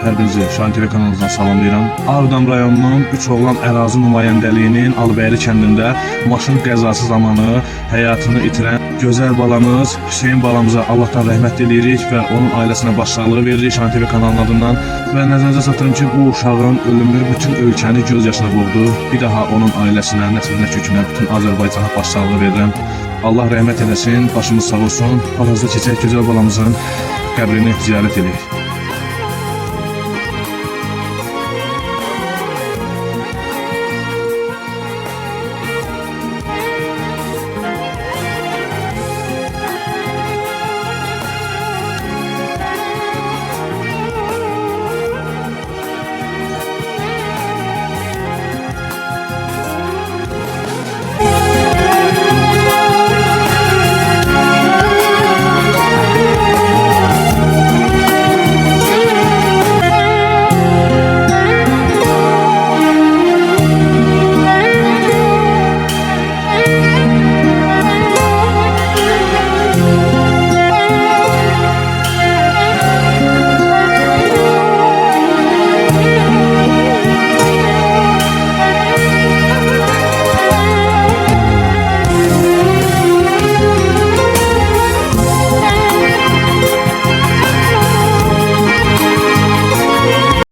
Hər birinizi Şahin TV kanalımızdan salamlayıram. Ağdam rayonunun Üç Oğlan ərazi nümayəndəliyinin Alıbəyli kəndində maşın qəzası zamanı həyatını itirən gözəl balamız Hüseyin balamıza Allahdan rəhmət edirik və onun ailəsinə başsağlığı veririk Şahin TV kanalının adından. Və nəzərinizə çatdırım ki, bu uşağın ölümü bütün ölkəni göz yaşına boğdu. Bir daha onun ailəsinə, nəslinə, kökünə, bütün Azərbaycana başsağlığı verirəm. Allah rəhmət eləsin, başımız sağ olsun. Hal-hazırda keçək gözəl balamızın qəbrini ziyarət edirik.